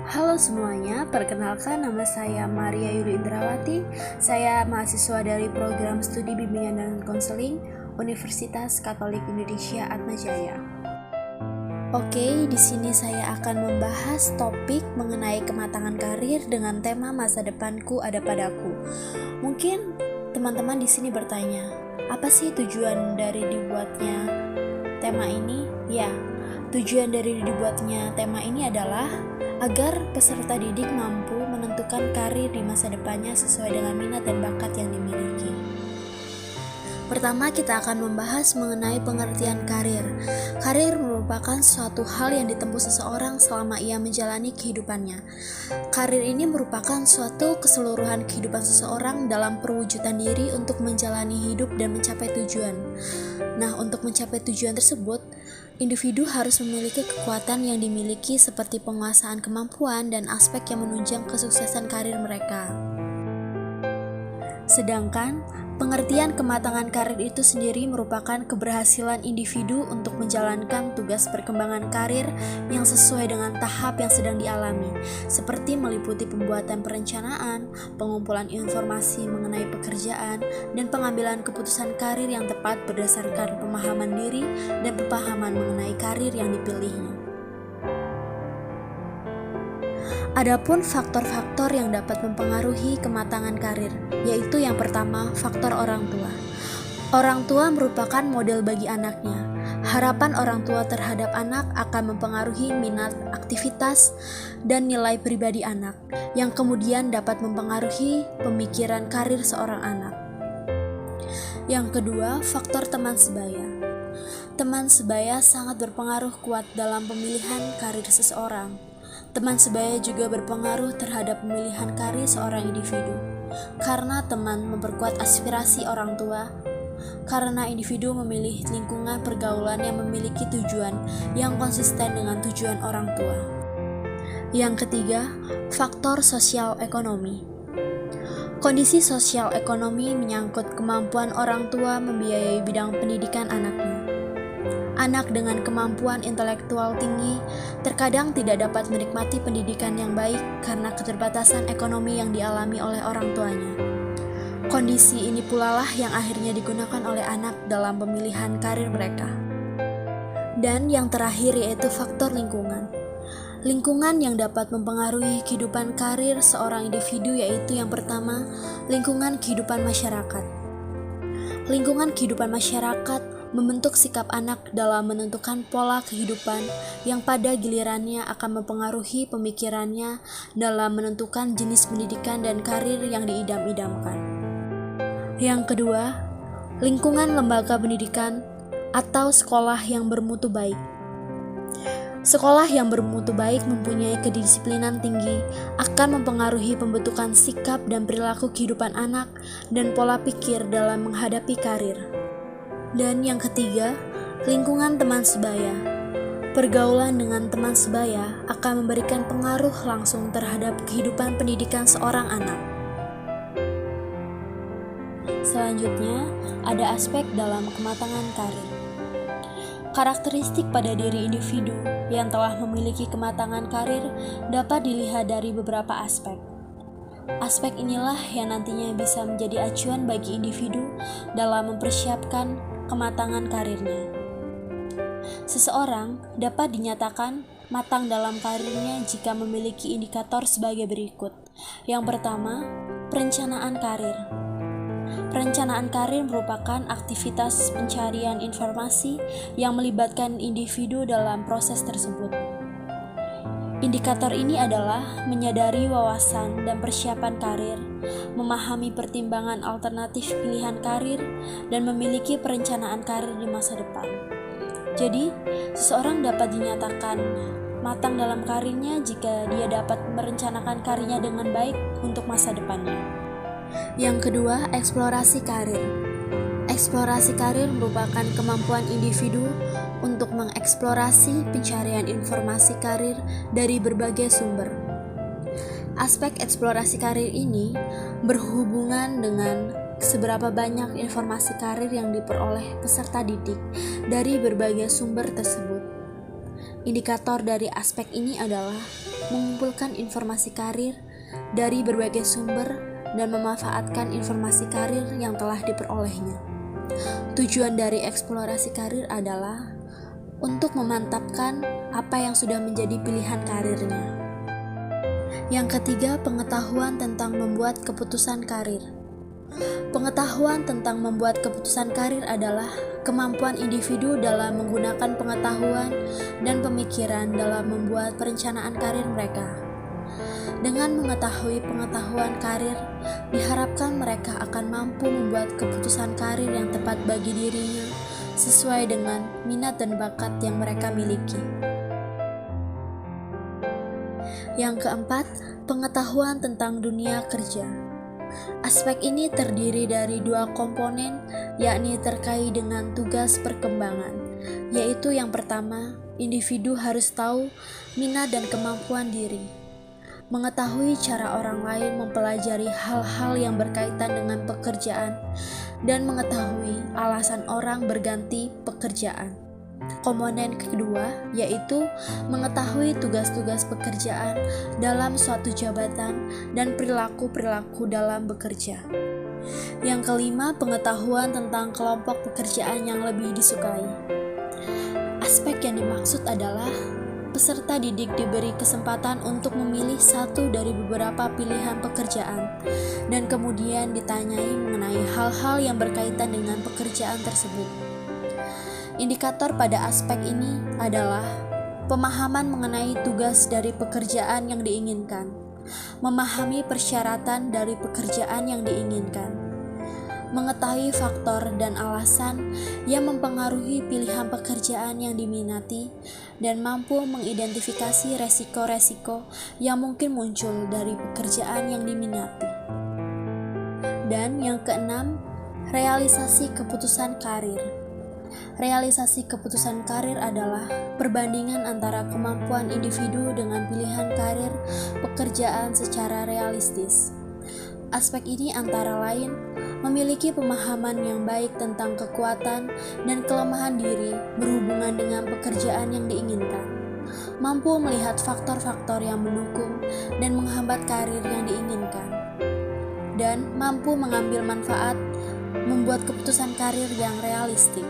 Halo semuanya, perkenalkan nama saya Maria Yuli Indrawati. Saya mahasiswa dari program studi bimbingan dan konseling Universitas Katolik Indonesia Atmajaya. Oke, di sini saya akan membahas topik mengenai kematangan karir dengan tema masa depanku ada padaku. Mungkin teman-teman di sini bertanya, apa sih tujuan dari dibuatnya tema ini? Ya, tujuan dari dibuatnya tema ini adalah agar peserta didik mampu menentukan karir di masa depannya sesuai dengan minat dan bakat yang dimiliki. Pertama, kita akan membahas mengenai pengertian karir. Karir merupakan suatu hal yang ditempuh seseorang selama ia menjalani kehidupannya. Karir ini merupakan suatu keseluruhan kehidupan seseorang dalam perwujudan diri untuk menjalani hidup dan mencapai tujuan. Nah, untuk mencapai tujuan tersebut, individu harus memiliki kekuatan yang dimiliki seperti penguasaan kemampuan dan aspek yang menunjang kesuksesan karir mereka. Sedangkan, pengertian kematangan karir itu sendiri merupakan keberhasilan individu untuk menjalankan tugas perkembangan karir yang sesuai dengan tahap yang sedang dialami, seperti meliputi pembuatan perencanaan, pengumpulan informasi mengenai pekerjaan, dan pengambilan keputusan karir yang tepat berdasarkan pemahaman diri dan pemahaman mengenai karir yang dipilihnya. Adapun faktor-faktor yang dapat mempengaruhi kematangan karir, yaitu yang pertama, faktor orang tua. Orang tua merupakan model bagi anaknya. Harapan orang tua terhadap anak akan mempengaruhi minat, aktivitas, dan nilai pribadi anak, yang kemudian dapat mempengaruhi pemikiran karir seorang anak. Yang kedua, faktor teman sebaya. Teman sebaya sangat berpengaruh kuat dalam pemilihan karir seseorang. Teman sebaya juga berpengaruh terhadap pemilihan karir seorang individu, karena teman memperkuat aspirasi orang tua, karena individu memilih lingkungan pergaulan yang memiliki tujuan yang konsisten dengan tujuan orang tua. Yang ketiga, faktor sosial ekonomi. Kondisi sosial ekonomi menyangkut kemampuan orang tua membiayai bidang pendidikan anaknya. Anak dengan kemampuan intelektual tinggi terkadang tidak dapat menikmati pendidikan yang baik karena keterbatasan ekonomi yang dialami oleh orang tuanya. Kondisi ini pula lah yang akhirnya digunakan oleh anak dalam pemilihan karir mereka. Dan yang terakhir yaitu faktor lingkungan. Lingkungan yang dapat mempengaruhi kehidupan karir seorang individu yaitu yang pertama, lingkungan kehidupan masyarakat. Lingkungan kehidupan masyarakat membentuk sikap anak dalam menentukan pola kehidupan yang pada gilirannya akan mempengaruhi pemikirannya dalam menentukan jenis pendidikan dan karir yang diidam-idamkan. Yang kedua, lingkungan lembaga pendidikan atau sekolah yang bermutu baik. Sekolah yang bermutu baik mempunyai kedisiplinan tinggi akan mempengaruhi pembentukan sikap dan perilaku kehidupan anak dan pola pikir dalam menghadapi karir. Dan yang ketiga, lingkungan teman sebaya. Pergaulan dengan teman sebaya akan memberikan pengaruh langsung terhadap kehidupan pendidikan seorang anak. Selanjutnya, ada aspek dalam kematangan karir. Karakteristik pada diri individu yang telah memiliki kematangan karir dapat dilihat dari beberapa aspek. Aspek inilah yang nantinya bisa menjadi acuan bagi individu dalam mempersiapkan kematangan karirnya. Seseorang dapat dinyatakan matang dalam karirnya jika memiliki indikator sebagai berikut. Yang pertama, perencanaan karir. Perencanaan karir merupakan aktivitas pencarian informasi yang melibatkan individu dalam proses tersebut. Indikator ini adalah menyadari wawasan dan persiapan karir, memahami pertimbangan alternatif pilihan karir, dan memiliki perencanaan karir di masa depan. Jadi, seseorang dapat dinyatakan matang dalam karirnya jika dia dapat merencanakan karirnya dengan baik untuk masa depannya. Yang kedua, eksplorasi karir. Eksplorasi karir merupakan kemampuan individu untuk mengeksplorasi pencarian informasi karir dari berbagai sumber. Aspek eksplorasi karir ini berhubungan dengan seberapa banyak informasi karir yang diperoleh peserta didik dari berbagai sumber tersebut. Indikator dari aspek ini adalah mengumpulkan informasi karir dari berbagai sumber dan memanfaatkan informasi karir yang telah diperolehnya. Tujuan dari eksplorasi karir adalah untuk memantapkan apa yang sudah menjadi pilihan karirnya. Yang ketiga, pengetahuan tentang membuat keputusan karir. Pengetahuan tentang membuat keputusan karir adalah kemampuan individu dalam menggunakan pengetahuan dan pemikiran dalam membuat perencanaan karir mereka. Dengan mengetahui pengetahuan karir, diharapkan mereka akan mampu membuat keputusan karir yang tepat bagi dirinya sesuai dengan minat dan bakat yang mereka miliki. Yang keempat, pengetahuan tentang dunia kerja. Aspek ini terdiri dari dua komponen, yakni terkait dengan tugas perkembangan, yaitu yang pertama, individu harus tahu minat dan kemampuan diri, mengetahui cara orang lain mempelajari hal-hal yang berkaitan dengan pekerjaan, dan mengetahui alasan orang berganti pekerjaan. Komponen kedua yaitu mengetahui tugas-tugas pekerjaan dalam suatu jabatan dan perilaku-perilaku dalam bekerja. Yang kelima, pengetahuan tentang kelompok pekerjaan yang lebih disukai. Aspek yang dimaksud adalah peserta didik diberi kesempatan untuk memilih satu dari beberapa pilihan pekerjaan dan kemudian ditanyai mengenai hal-hal yang berkaitan dengan pekerjaan tersebut. Indikator pada aspek ini adalah pemahaman mengenai tugas dari pekerjaan yang diinginkan, memahami persyaratan dari pekerjaan yang diinginkan, mengetahui faktor dan alasan yang mempengaruhi pilihan pekerjaan yang diminati, dan mampu mengidentifikasi resiko-resiko yang mungkin muncul dari pekerjaan yang diminati. Dan yang keenam, realisasi keputusan karir. Realisasi keputusan karir adalah perbandingan antara kemampuan individu dengan pilihan karir pekerjaan secara realistis. Aspek ini antara lain memiliki pemahaman yang baik tentang kekuatan dan kelemahan diri berhubungan dengan pekerjaan yang diinginkan, mampu melihat faktor-faktor yang mendukung dan menghambat karir yang diinginkan, dan mampu mengambil manfaat membuat keputusan karir yang realistik.